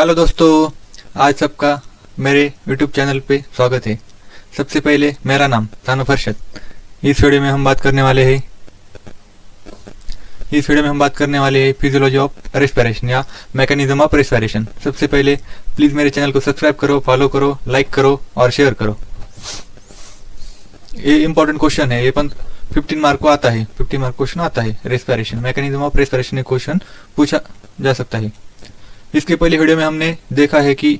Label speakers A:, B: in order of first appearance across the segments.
A: Hello दोस्तों, आज सबका मेरे YouTube चैनल पे स्वागत है। सबसे पहले मेरा नाम तानुफ अरशद। इस वीडियो में हम बात करने वाले हैं फिजियोलॉजी ऑफ रेस्पिरेशन या मैकेनिज्म ऑफ रेस्पिरेशन। सबसे पहले प्लीज मेरे चैनल को सब्सक्राइब करो, फॉलो करो, लाइक करो और शेयर करो। ये इंपॉर्टेंट क्वेश्चन है, ये 15 मार्क को आता है, 15 मार्क क्वेश्चन आता है। रेस्पिरेशन, मैकेनिज्म ऑफ रेस्पिरेशन एक क्वेश्चन पूछा जा सकता है। इसके पहले वीडियो में हमने देखा है कि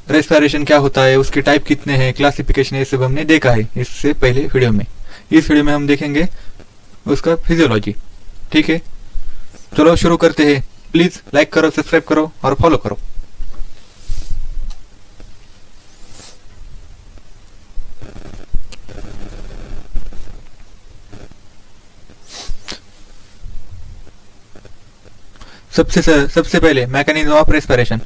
A: रेस्पिरेशन क्या होता है, उसके टाइप कितने हैं, क्लासिफिकेशन, ये सब हमने देखा है इससे पहले वीडियो में। इस वीडियो में हम देखेंगे उसका फिजियोलॉजी। ठीक है, चलो शुरू करते हैं। प्लीज लाइक करो, सब्सक्राइब करो और फॉलो करो। सबसे पहले mechanism of respiration.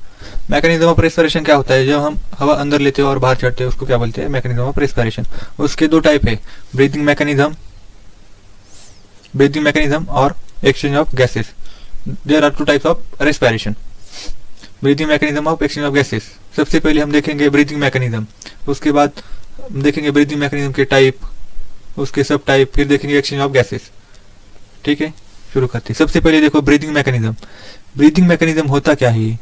A: Mechanism of respiration क्या होता है? जब हम हवा अंदर लेते हैं और बाहर छोड़ते हैं उसको क्या बोलते हैं? Mechanism of respiration. उसके दो टाइप है, ब्रीथिंग मैकेनिज्म और exchange of gases. There are two types of respiration, breathing mechanism of exchange of gases. सबसे पहले हम देखेंगे ब्रीथिंग मैकेनिज्म, उसके बाद देखेंगे ब्रीथिंग मैकेनिज्म के टाइप, उसके सब टाइप, फिर देखेंगे एक्सचेंज ऑफ गैसेस। ठीक है, शुरू करते हैं। सबसे पहले देखो ब्रीथिंग मैकेनिज्म। ब्रीथिंग मैकेनिज्म होता क्या है?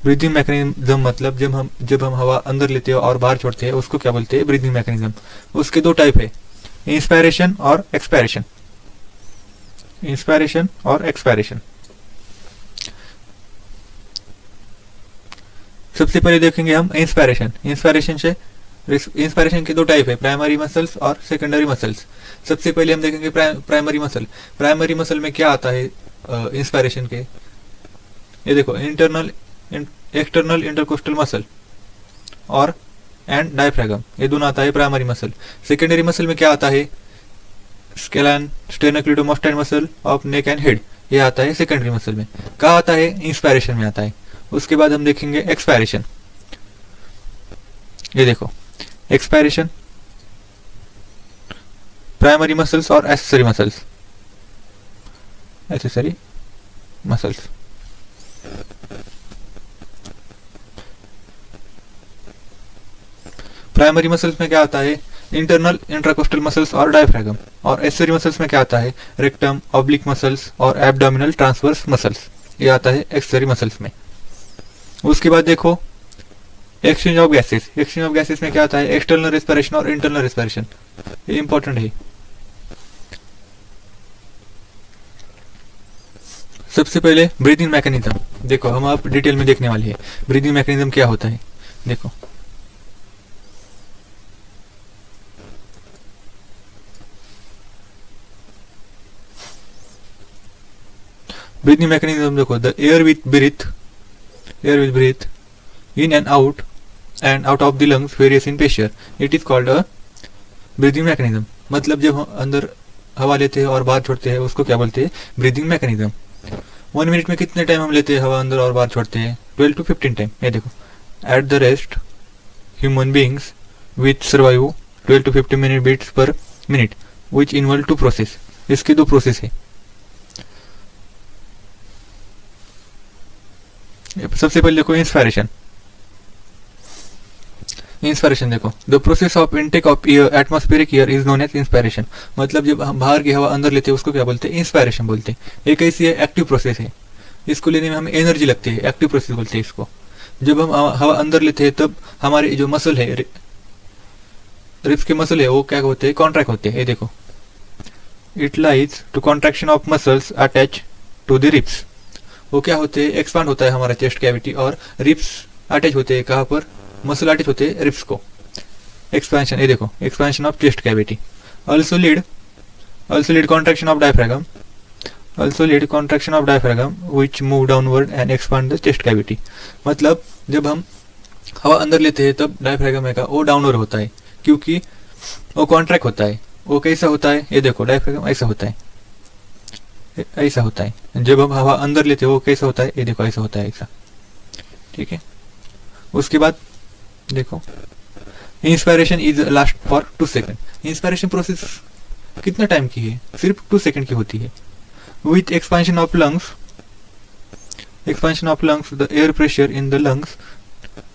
A: ब्रीथिंग मैकेनिज्म मतलब जब हम हवा अंदर लेते हैं और बाहर छोड़ते हैं उसको क्या बोलते हैं? Breathing mechanism. उसके दो टाइप है, इंस्पायरेशन और एक्सपायरेशन। इंस्पायरेशन और एक्सपायरेशन। सबसे पहले देखेंगे हम इंस्पायरेशन। इंस्पायरेशन के दो टाइप है, प्राइमरी मसल्स और सेकेंडरी मसल्स। सबसे पहले हम देखेंगे प्राइमरी मसल। प्राइमरी मसल में क्या आता है इंस्पायरेशन के? ये देखो, एक्सटर्नल इंटरकोस्टल मसल और एंड डायफ्रागम, ये दोनों आता है प्राइमरी मसल। सेकेंडरी मसल में क्या आता है? Scalene sternocleidomastoid muscle of neck and head, ये आता है सेकेंडरी मसल में। कहाँ आता है? इंस्पायरेशन में आता है। उसके बाद हम देखेंगे एक्सपायरेशन। ये देखो, एक्सपायरेशन, प्राइमरी मसल्स और एक्सेसरी मसल्स। प्राइमरी मसल्स में क्या आता है? इंटरनल इंट्राकोस्टल मसल्स और डायफ्रागम। और एक्सेसरी मसल्स में क्या आता है? रेक्टम, ऑब्लिक मसल्स और एब्डोमिनल ट्रांसवर्स मसल्स, ये आता है एक्सेसरी मसल्स में। उसके बाद देखो exchange of gases. Exchange of gases में क्या आता है? एक्सटर्नल रेस्पिरेशन और इंटरनल रेस्पिरेशन, ये इंपॉर्टेंट है। सबसे पहले ब्रीथिंग मैकेनिज्म देखो, हम आप डिटेल में देखने वाले हैं ब्रीथिंग मैकेनिज्म क्या होता है। देखो, ब्रीथिंग मैकेनिज्म देखो, the air with breath in and out of the lungs various in pressure, it is called a breathing mechanism। मतलब जब हम अंदर हवा लेते हैं और बाहर छोड़ते हैं उसको क्या बोलते हैं? Breathing mechanism. 1 मिनट में कितने टाइम हम लेते हैं हवा अंदर और बाहर छोड़ते हैं? 12 to 15 टाइम। ये देखो, at the rest human beings which survive 12 to 15 minute beats per minute which involve two process. इसके दो प्रोसेस है। सबसे पहले देखो इंस्पायरेशन। इंस्पायरेशन देखो, the process of intake of air atmospheric air is known as inspiration. मतलब जब हम बाहर की हवा अंदर लेते हैं उसको क्या बोलते हैं? इंस्पायरेशन बोलते हैं। एक ऐसी एक्टिव प्रोसेस है, इसको लेने में हमें एनर्जी लगती है, एक्टिव प्रोसेस बोलते हैं इसको। जब हम हवा अंदर लेते हैं तब हमारे जो मसल है, रिब्स के मसल है, वो क्या होते हैं? कॉन्ट्रैक्ट होते हैं। ये देखो, it lies to contraction of muscles attach to the ribs. वो क्या होते हैं? एक्सपांड होता है हमारा चेस्ट कैविटी और रिब्स अटैच होते हैं। कहाँ पर? मसल अटैच होते हैं रिब्स को। एक्सपेंशन, ये देखो, expansion of chest cavity. also lead contraction of diaphragm which move downward and expand the chest cavity। मतलब जब हम हवा अंदर लेते हैं तब डायफ्रागम का वो डाउनवर्ड होता है क्योंकि वो कॉन्ट्रैक्ट होता है। वो कैसा होता है? ये देखो, डायफ्रागम ऐसा होता है, ऐसा होता है। जब हम हवा अंदर लेते हैं वो कैसा होता है? ये देखो, ऐसा होता है, ऐसा। ठीक है, उसके बाद देखो, inspiration is last for 2 second. Inspiration process कितना टाइम की है? सिर्फ 2 सेकंड की होती है। With expansion of lungs expansion of lungs, the air pressure in the lungs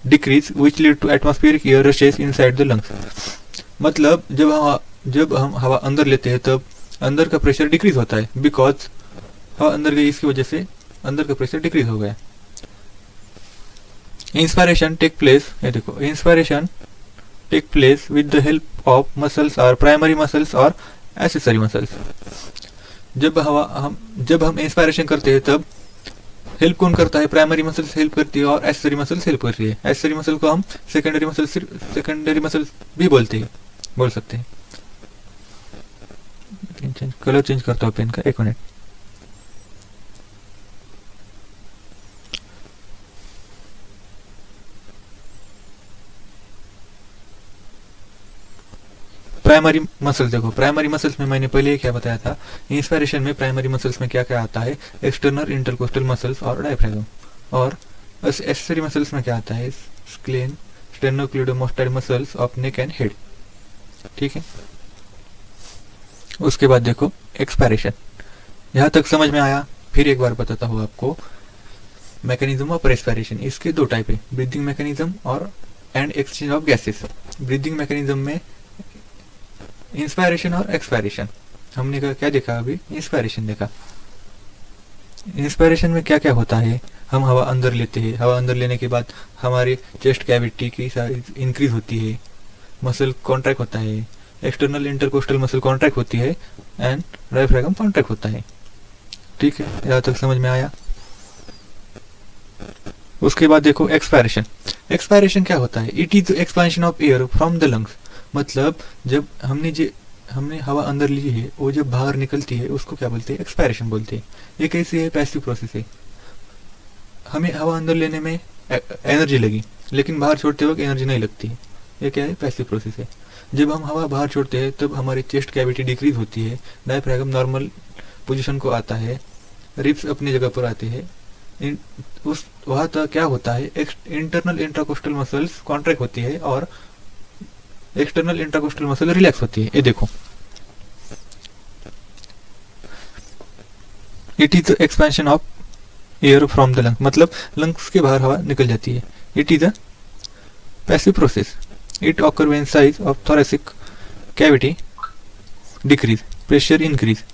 A: decrease which lead to atmospheric air rushes inside the lungs. मतलब जब हम हवा अंदर लेते हैं तब अंदर का प्रेशर डिक्रीज होता है, बिकॉज हवा अंदर गई, इसकी वजह से अंदर का प्रेशर डिक्रीज हो गया. इंस्पायरेशन टेक प्लेस, ये देखो, inspiration take place with the help of muscles और प्राइमरी मसल्स और एसेसरी मसल्स. जब हम इंस्पायरेशन करते हैं तब हेल्प कौन करता है? प्राइमरी मसल्स हेल्प करती है और एसेसरी मसल्स हेल्प करती है. एसेसरी मसल को हम सेकेंडरी मसल्स भी बोल सकते हैं. कलर चेंज करता हूँ पेन का, 1 मिनट. प्राइमरी मसल्स देखो, प्राइमरी मसल्स में मैंने पहले क्या बताया था, इंस्पायरेशन में प्राइमरी मसल्स में क्या क्या आता है? एक्सटर्नल इंटरकोस्टल मसल्स और डायफ्रागम. और एसेसरी मसल्स में क्या आता है? Scalene, sternocleidomastoid muscles of neck and head. ठीक है. उसके बाद देखो एक्सपायरेशन. यहाँ तक समझ में आया? फिर एक बार बताता हूँ आपको मैकेनिज्म ऑफ रेस्पिरेशन. इसके 2 टाइप है, ब्रीदिंग मैकेनिज्म और and exchange of gases. Breathing mechanism में इंस्पायरेशन और एक्सपायरेशन. हमने क्या देखा अभी? इंस्पायरेशन देखा. इंस्पायरेशन में क्या क्या होता है? हम हवा अंदर लेते हैं, हवा अंदर लेने के बाद हमारी चेस्ट कैविटी की साइज इंक्रीज होती है, मसल कॉन्ट्रैक्ट होता है, एक्सटर्नल इंटरकोस्टल मसल कॉन्ट्रैक्ट होती है एंड डायफ्रागम कॉन्ट्रैक्ट होता है. ठीक है, यहाँ तक समझ में आया? उसके बाद देखो एक्सपायरेशन. एक्सपायरेशन क्या होता है? It is expansion of air from the lungs. मतलब जब हमने हवा अंदर ली है, वो जब बाहर निकलती है उसको क्या बोलते हैं? एक्सपायरेशन बोलते हैं. ये कैसी है? पैसिव प्रोसेस है. हमें हवा अंदर लेने में एनर्जी लगी, लेकिन बाहर छोड़ते वक्त एनर्जी नहीं लगती. ये क्या है? पैसिव प्रोसेस है. जब हम हवा बाहर छोड़ते हैं तब हमारी चेस्ट कैविटी डिक्रीज होती है, डायफ्रागम नॉर्मल पोजीशन को आता है, रिब्स अपनी जगह पर आते हैं. उस वहाँ तक क्या होता है? इंटरनल इंट्राकोस्टल मसल्स कॉन्ट्रैक्ट होती है और एक्सटर्नल इंट्राकोस्टल मसल रिलैक्स होती है. ये देखो, it is the expansion of air from the lung. मतलब लंग्स के बाहर हवा निकल जाती है. It is a passive process. It occur when size of thoracic cavity decrease, pressure increase.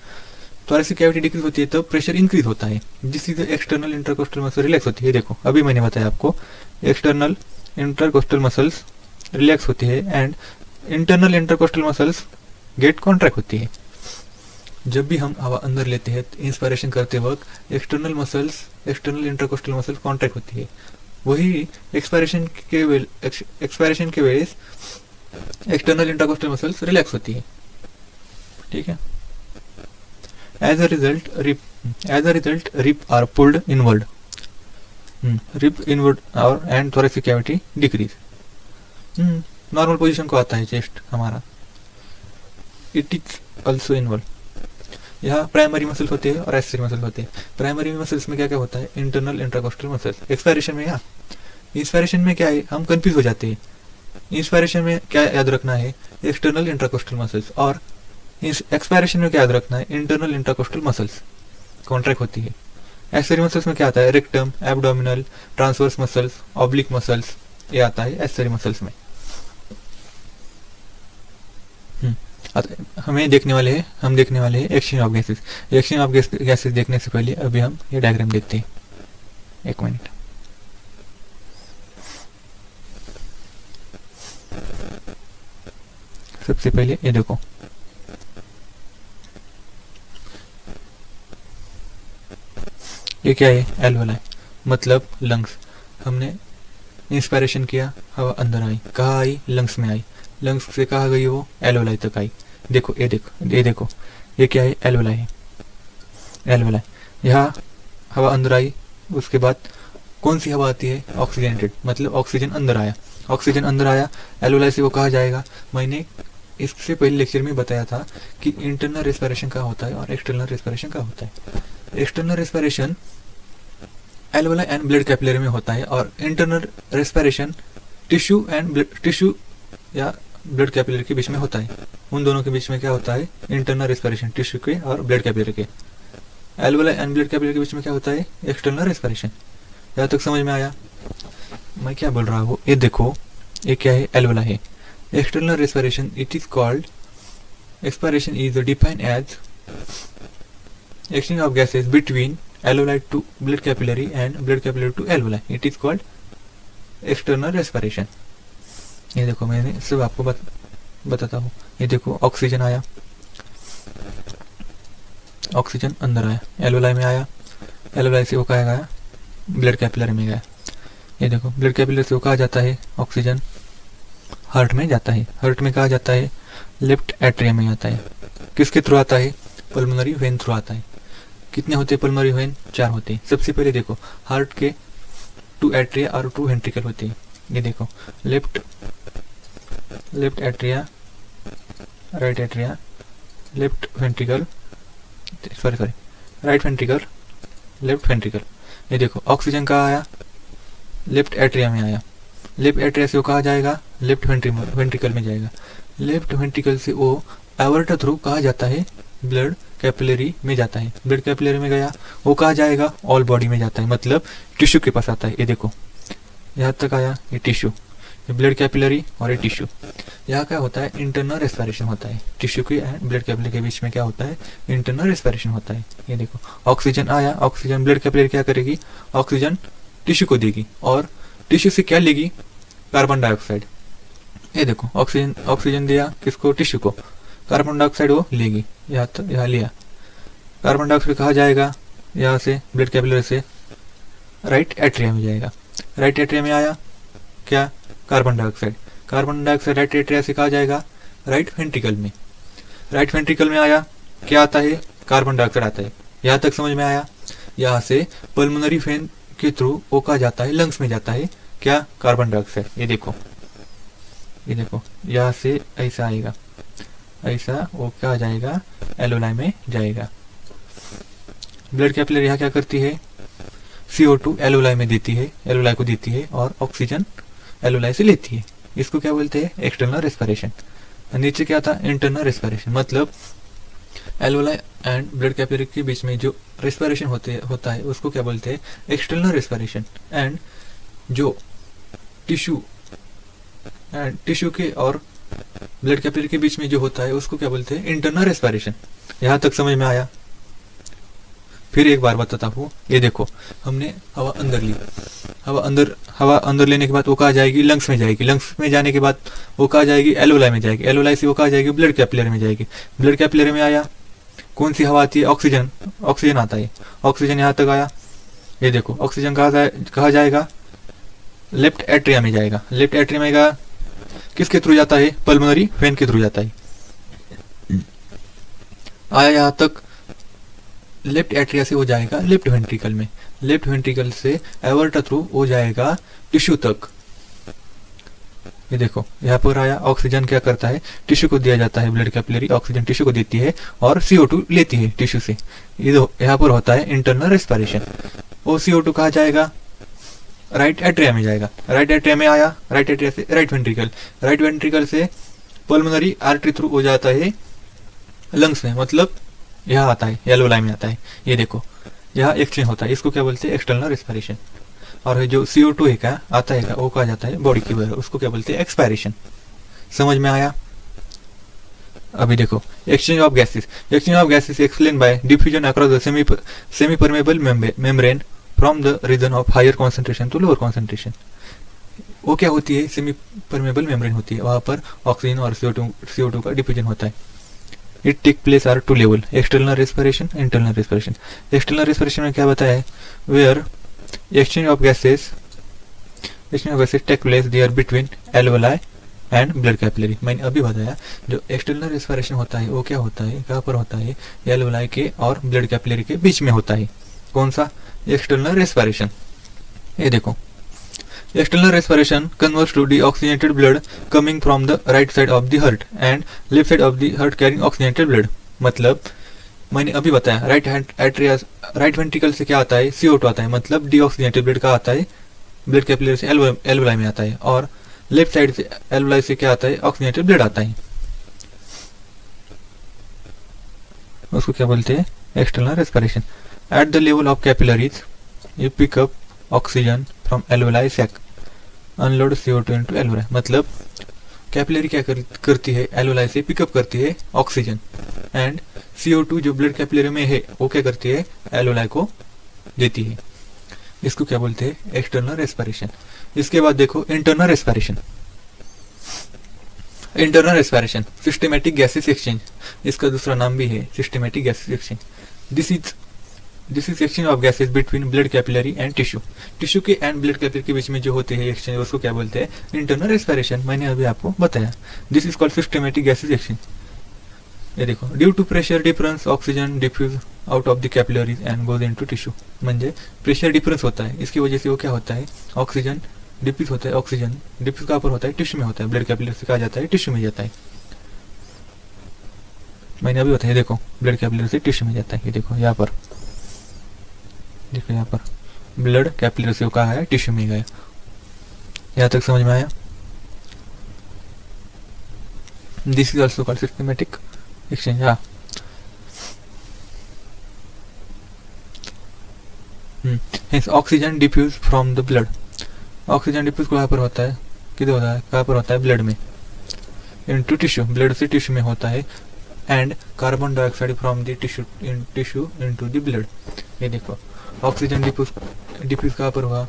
A: Thoracic cavity decrease होती है तो प्रेशर इंक्रीज होता है. This is the external intracostal muscle relax होती है. देखो अभी मैंने बताया आपको, एक्सटर्नल इंटरकोस्टल मसल्स रिलैक्स होती है and internal intercostal muscles get contract होती है. जब भी हम हवा अंदर लेते हैं, इंस्पायरेशन करते वक्त एक्सटर्नल इंटरकोस्टल मसल्स कॉन्ट्रैक्ट होती है. वही एक्सपायरेशन के वेळेस एक्सटर्नल इंटरकोस्टल मसल्स रिलैक्स होती है. ठीक है. As a result rib are pulled inward. Rib inward और and thoracic cavity decrease. Normal position को आता है चेस्ट हमारा. It is also inward. यहाँ प्राइमरी मसल होते हैं और एक्सेसरी मसल होते हैं. प्राइमरी मसल्स में क्या क्या होता है? Internal इंट्राकोस्टल muscles. एक्सपायरेशन में या इंस्पायरेशन में क्या है? हम कंफ्यूज हो जाते हैं. इंस्पायरेशन में क्या याद रखना है? External intracostal muscles. और एक्सपायरेशन में क्या याद रखना है? इंटरनल इंट्राकोस्टल मसल्स कॉन्ट्रैक्ट होती है. एक्सेसरी मसल्स में क्या आता है? Rectum, abdominal, transverse muscles, oblique muscles, ये आता है एक्सेसरी मसल्स में. हम देखने वाले हैं exchange of gases. Exchange of gases देखने से पहले अभी हम ये डायग्राम देखते हैं. 1 मिनट. सबसे पहले ये देखो, ये क्या है? एल्वेलाई, मतलब लंग्स. हमने इंस्पायरेशन किया, हवा अंदर आई, कहाँ आई? लंग्स में आई. लंग्स से कहाँ गई? वो एल्वेलाई तक आई. देखो ये देखो, ये क्या है? एल्वेलाई है. एल्वेलाई, यहाँ हवा अंदर आई. उसके बाद कौन सी हवा आती है? ऑक्सीजनेटेड, मतलब ऑक्सीजन अंदर आया. एल्वेलाई से वो कहाँ जाएगा? मैंने इससे पहले लेक्चर में बताया था कि इंटरनल रेस्पिरेशन का होता है और एक्सटर्नल रेस्पिरेशन का होता है. External respiration alveoli and blood capillary में होता है और इंटरनल रेस्पिरेशन टिश्यू या ब्लड कैपिलरी के बीच में होता है. उन दोनों के बीच में क्या होता है? इंटरनल रेस्पिरेशन टिश्यू के और ब्लड कैपिलरी के. एल्वोलाई एंड ब्लड कैपिलरी के बीच में क्या होता है, एक्सटर्नल रेस्पिरेशन। यहाँ तक समझ में आया मैं क्या बोल रहा हूँ। ये देखो ये क्या है, एल्वोलाई है। External respiration it is called, expiration is defined as exchange of gases between alveoli to blood capillary and blood capillary to alveoli. It is called external respiration. ये देखो मैंने सब आपको बताता हूँ। ये देखो ऑक्सीजन आया, ऑक्सीजन अंदर आया, एल्वोलाई में आया, एल्वोलाई से वो कहाँ गया, ब्लड कैपिलरी में गया। ये देखो ब्लड कैपिलरी से वो कहाँ जाता है, ऑक्सीजन हार्ट में जाता है, हार्ट में कहाँ जाता है, लेफ्ट एट्रियम में आता है। किसके थ्रू आता है, पल्मोनरी वेन थ्रू आता है। कितने होते हैं पल्मोनरी वेन, 4 होते हैं। सबसे पहले देखो हार्ट के 2 एट्रिया और 2 वेंट्रिकल होते हैं। ये देखो left atria, right atria, left ventricle, sorry right ventricle, left ventricle. ये देखो ऑक्सीजन कहाँ आया, लेफ्ट एट्रिया में आया, लेफ्ट एट्रिया से वो कहाँ जाएगा, लेफ्ट वेंट्रिकल में जाएगा, लेफ्ट वेंट्रिकल से वो एवर्टा थ्रू कहाँ जाता है, ब्लड कैपिलरी में जाता है। ब्लड कैपिलरी में गया वो कहाँ जाएगा, ऑल बॉडी में जाता है, मतलब टिश्यू के पास आता है। ये देखो यहाँ तक आया, ये टिश्यू, ये ब्लड कैपिलरी और ये टिश्यू। यहाँ क्या होता है, इंटरनल रेस्पिरेशन होता है। टिश्यू के एंड ब्लड कैपिलरी के बीच में क्या होता है, इंटरनल रेस्पिरेशन होता है। ये देखो ऑक्सीजन आया, ऑक्सीजन ब्लड कैपिलरी क्या करेगी, ऑक्सीजन टिश्यू को देगी और टिश्यू से क्या लेगी, कार्बन डाइऑक्साइड। ये देखो ऑक्सीजन दिया किसको, टिश्यू को, कार्बन डाइऑक्साइड वो लेगी। यहाँ लिया, कार्बन डाइऑक्साइड कहाँ जाएगा, यहाँ से ब्लड कैपिलरी से राइट एट्रिया में जाएगा। राइट एट्रिया में आया क्या, कार्बन डाइऑक्साइड राइट एट्रिया से कहाँ जाएगा, राइट वेंट्रिकल में। राइट वेंट्रिकल में आया क्या आता है, कार्बन डाइऑक्साइड आता है। यहाँ तक समझ में आया। यहाँ से पल्मोनरी वेन के थ्रू वो कहाँ जाता है, लंग्स में जाता है क्या, कार्बन डाइऑक्साइड। ये देखो यहाँ से ऐसा आएगा, ऐसा वो क्या जाएगा, एल्वोलाई में जाएगा। ब्लड कैपिलरी यहाँ क्या करती है, CO2 एल्वोलाई में देती है, एल्वोलाई को देती है और ऑक्सीजन एल्वोलाई से लेती है। इसको क्या बोलते हैं, एक्सटर्नल रेस्पिरेशन। नीचे क्या था, इंटरनल रेस्पिरेशन, मतलब एल्वोलाई एंड ब्लड कैपिलरी के बीच में जो रेस्पिरेशन होता है उसको क्या बोलते हैं, एक्सटर्नल रेस्पिरेशन। एंड जो टिश्यू के और ब्लड कैपिलरी के बीच में जो होता है उसको क्या बोलते हैं, इंटरनल रेस्पिरेशन। यहाँ तक समझ में आया। फिर एक बार बताता हूँ। ये देखो हमने हवा अंदर ली, हवा अंदर लेने के बाद वो कहाँ जाएगी, लंग्स में जाएगी। लंग्स में जाने के बाद वो कहाँ जाएगी, एल्वोलाई में जाएगी। एल्वोलाई से वो कहाँ जाएगी, ब्लड कैपिलरी में जाएगी। ब्लड कैपिलरी में आया कौन सी हवा आती है, ऑक्सीजन आता है। ऑक्सीजन यहाँ तक आया। ये देखो ऑक्सीजन कहाँ जाएगा, लेफ्ट एट्रिया में जाएगा। लेफ्ट एट्रिया में गया, किसके थ्रू जाता है, पल्मोनरी वेन के थ्रू जाता है। आया यहाँ तक, लेफ्ट एट्रिया से वो जाएगा लेफ्ट वेंट्रिकल में। लेफ्ट वेंट्रिकल से एवर्टा थ्रू वो जाएगा टिश्यू तक। ये देखो यहाँ पर आया, ऑक्सीजन क्या करता है, टिश्यू को दिया जाता है। ब्लड कैपिलरी ऑक्सीजन टिश्यू को देती है और CO2 लेती है टिश्यू से। यहाँ पर होता है इंटरनल रेस्पिरेशन। वो CO2 कहाँ जाएगा, राइट एट्रिया में जाएगा। राइट एट्रिया में आया, राइट एट्रिया से राइट वेंट्रिकल से पल्मोनरी आर्टरी थ्रू हो जाता है लंग्स में, मतलब यहाँ आता है, एल्वोलाई में आता है। ये देखो यहाँ एक्सचेंज होता है, इसको क्या बोलते हैं, एक्सटर्नल रेस्पिरेशन। और जो CO2 है क्या आता है, वो कहा जाता है बॉडी की बाहर, उसको क्या बोलते हैं, एक्सपायरेशन। समझ में आया। अभी देखो exchange of gases explain by diffusion across the semi permeable membrane from the region of higher concentration to lower concentration. वो क्या होती है, सेमी परमेबल मेम्ब्रेन होती है, वहां पर ऑक्सीजन और CO2 का डिफ्यूजन होता है। It take place are 2 level, external respiration, internal respiration. External respiration में क्या बताया है, where exchange of gases take place there between alveoli and blood capillary. मैंने अभी बताया जो एक्सटर्नल रेस्पिरेशन होता है वो क्या होता है, कहाँ पर होता है, एल्वोलाई के और ब्लड कैपिलरी के बीच में होता है। कौन सा, एक्सटर्नल रेस्पिरेशन। ये देखो external respiration converts to deoxygenated blood coming from the right side of the heart and left side of the heart carrying oxygenated blood। मतलब मैंने अभी बताया राइट वेंट्रिकल से क्या आता है, CO2 आता है, मतलब डीऑक्सीजनेटेड ब्लड का आता है, ब्लड कैपिलरी से एल्वोलाई में आता है। और लेफ्ट साइड से एल्वोलाई से क्या आता है, ऑक्सीजनेटेड ब्लड आता है, उसको क्या बोलते हैं, external respiration. At the level of capillaries, you pick up oxygen from alveoli sac, unload CO2 into alveoli. मतलब कैपिलरी क्या करती है, एल्वेलाई से पिकअप करती है ऑक्सीजन, एंड CO2 जो ब्लड कैपिलरी में है वो क्या करती है, एल्वेलाई को देती है. इसको क्या बोलते हैं, एक्सटर्नल रेस्पिरेशन. इसके बाद देखो internal respiration. Internal respiration systematic gases exchange, इसका दूसरा नाम भी है systematic gases exchange. This is exchange of gases between blood capillary and tissue. Tissue के एंड ब्लड कैपिलरी के बीच में जो होते हैं एक्सचेंज, उसको क्या बोलते हैं, इंटरनल रेस्पिरेशन. मैंने अभी आपको बताया. This is called systematic gases exchange. ये देखो, due to pressure difference oxygen diffuse out of the capillaries and goes into tissue. म्हणजे प्रेशर डिफरेंस होता है, इसकी वजह से वो क्या होता है, ऑक्सीजन डिफ्यूज होता है. ऑक्सीजन डिफ्यूज कहाँ पर होता है, टिश्यू में होता है. ब्लड कैपिलरी से कहा जाता है टिश्यू में जाता है. मैंने अभी बताया, देखो ब्लड कैपिलरी से टिश्यू में जाता है. ये देखो यहाँ पर, देखो यहाँ पर ब्लड कैपिलरी से कहा है टिश्यू में गया. यहाँ तक समझ में आया. This is also called systematic exchange. हाँ, oxygen diffuse from the blood. Oxygen diffuse कहाँ पर होता है, किधर होता है, कहाँ पर होता है, ब्लड में, इनटू टिश्यू, ब्लड से टिश्यू में होता है. And carbon dioxide from the tissue into the blood. ये देखो, ऑक्सीजन डिफ्यूज कहाँ पर हुआ,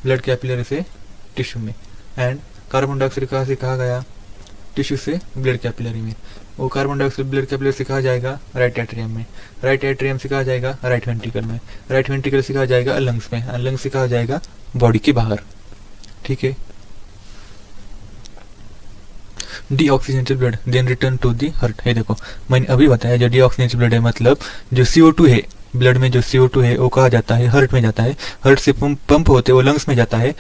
A: ब्लड कैपिलरी से टिश्यू में, एंड कार्बन डाइऑक्साइड कहाँ से कहा गया, टिश्यू से ब्लड कैपिलरी में. वो कार्बन डाइऑक्साइड ब्लड कैपिलरी से कहा जाएगा राइट एट्रियम में, राइट एट्रियम से कहा जाएगा राइट वेंट्रिकल में, राइट वेंट्रिकल से कहा जाएगा लंग्स में, लंग्स से कहा जाएगा बॉडी के बाहर. ठीक है. Deoxygenated blood then return to the heart. है देखो, मैंने अभी बताया, जो डीऑक्सीजनेटेड ब्लड है मतलब जो CO2 है ब्लड में, जो CO2 है वो कहा जाता है हार्ट में जाता है. हार्ट से पंप होते वो लंग्स में जाता है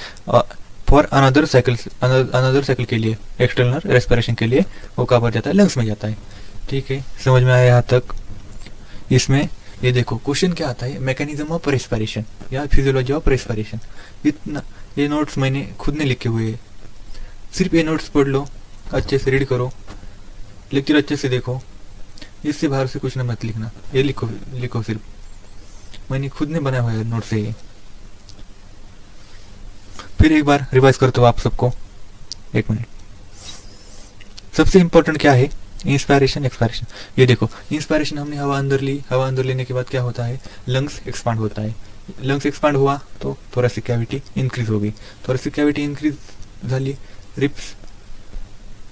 A: फॉर अनदर साइकिल के लिए, एक्सटर्नल रेस्पिरेशन के लिए वो कहाँ पर जाता है, लंग्स में जाता है. ठीक है, समझ में आया यहाँ तक. इसमें ये देखो क्वेश्चन क्या आता है, मैकेनिज्म ऑफ रेस्पिरेशन या फिजियोलॉजी ऑफ रेस्पिरेशन. इतना ये नोट्स मैंने खुद ने लिखे हुए हैं. सिर्फ ये नोट्स पढ़ लो, अच्छे से रीड करो, लेक्चर अच्छे से देखो, इससे बाहर से कुछ ना मत लिखना. ये लिखो सिर्फ, मैंने खुद ने बनाया हुआ है नोट से. ये फिर एक बार रिवाइज करते हो आप सबको, एक मिनट. सबसे इंपॉर्टेंट क्या है, इंस्पायरेशन एक्सपायरेशन. ये देखो, इंस्पायरेशन हमने हवा अंदर ली, हवा अंदर लेने के बाद क्या होता है, लंग्स एक्सपांड होता है. लंग्स एक्सपांड हुआ तो थोरेसिक कैविटी इंक्रीज होगी, थोरेसिक कैविटी इंक्रीज झाली, रिप्स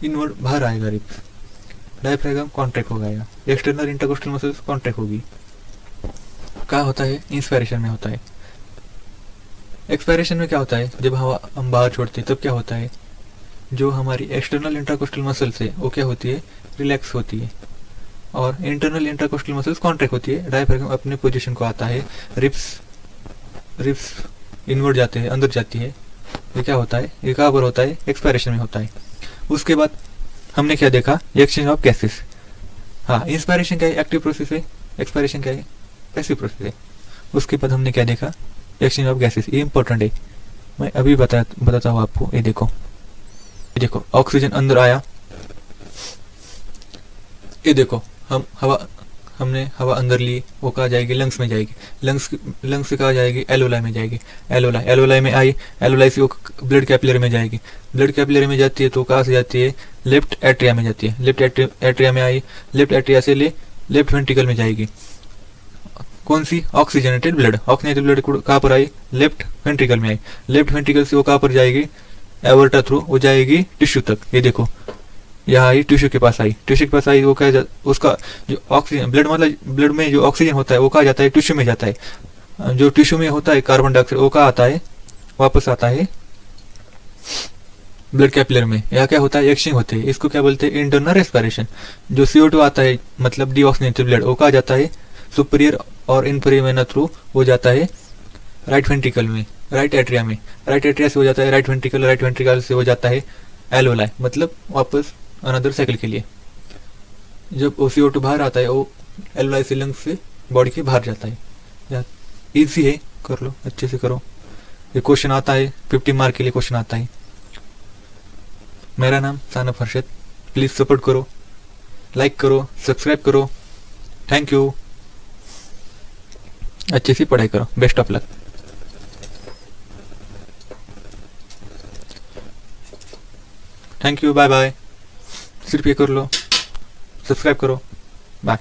A: इनवर्ड बाहर आएगा, रिप्स, डायफ्रागम कॉन्ट्रैक्ट हो जाएगा, एक्सटर्नल इंटरकोस्टल मसल्स कॉन्ट्रैक्ट होगी. क्या होता है, इंस्पायरेशन में होता है. एक्सपायरेशन में क्या होता है, जब हवा हम बाहर छोड़ते हैं तब क्या होता है, जो हमारी एक्सटर्नल इंटरकोस्टल मसल्स है वो क्या होती है, रिलैक्स होती है, और इंटरनल इंटरकोस्टल मसल्स कॉन्ट्रैक्ट होती है. डायफ्रागम अपने पोजीशन को आता है, रिप्स इनवर्ड जाते हैं, अंदर जाती है. ये क्या होता है, ये कहाँ पर होता है, एक्सपायरेशन में होता है. उसके बाद हमने क्या देखा, एक्सचेंज ऑफ गैसेस. हाँ, इंस्पायरेशन क्या है, एक्टिव प्रोसेस है, एक्सपायरेशन क्या है, पैसिव प्रोसेस है. उसके बाद हमने क्या देखा, एक्सचेंज ऑफ गैसेस. ये इंपॉर्टेंट है, मैं अभी बताता हूँ आपको. ये देखो ऑक्सीजन अंदर आया, ये देखो हमने हवा अंदर ली, वो कहाँ जाएगी, लंग्स में जाएगी, लंग्स से कहाँ जाएगी, एल्वेलाई में जाएगी, एल्वेलाई में आई, एल्वेलाई से वो ब्लड कैपिलरी में जाएगी, ब्लड कैपिलरी में जाती है तो कहाँ से जाती है, लेफ्ट एट्रिया में जाती है, लेफ्ट एट्रिया में आई, लेफ्ट एट्रिया से लेफ्ट वेंट्रिकल में जाएगी. कौन सी, ऑक्सीजनेटेड ब्लड कहाँ पर आई, लेफ्ट वेंट्रिकल में आई, लेफ्ट वेंट्रिकल से वो कहाँ पर जाएगी, एवर्टा थ्रू वो जाएगी टिश्यू तक. ये देखो यहाँ आई, टिश्यू के पास आई, वो क्या, उसका जो ऑक्सीजन ब्लड में जो ऑक्सीजन होता है वो कहाँ जाता है, टिश्यू में जाता है. जो टिश्यू में होता है कार्बन डाइऑक्साइड वो कहाँ आता है, वापस आता है ब्लड कैपिलर में. यहाँ क्या होता है, एक्सचेंज होते हैं. इसको क्या बोलते हैं, इंटरनल रेस्पिरेशन. जो CO2 आता है मतलब डीऑक्सीजनेटेड ब्लड, वो कहाँ जाता है, सुपीरियर और इनफीरियर वेना थ्रू वो जाता है राइट वेंट्रिकल में, राइट एट्रिया में, राइट एट्रिया से हो जाता है राइट वेंट्रिकल से हो जाता है एल्वेलाई, मतलब वापस अनदर साइकिल के लिए. जब CO2 बाहर आता है वो एल्वेलाई से लंग्स से बॉडी के बाहर जाता है. इजी है, कर लो, अच्छे से करो. ये क्वेश्चन आता है 50 मार्क के लिए क्वेश्चन आता है. मेरा नाम सानफ हर्षद. प्लीज सपोर्ट करो, लाइक करो, सब्सक्राइब करो. Thank you. अच्छी सी पढ़ाई करो। Best of luck. Thank you, bye bye. सिर्फ ये कर लो, सब्सक्राइब करो, बाय।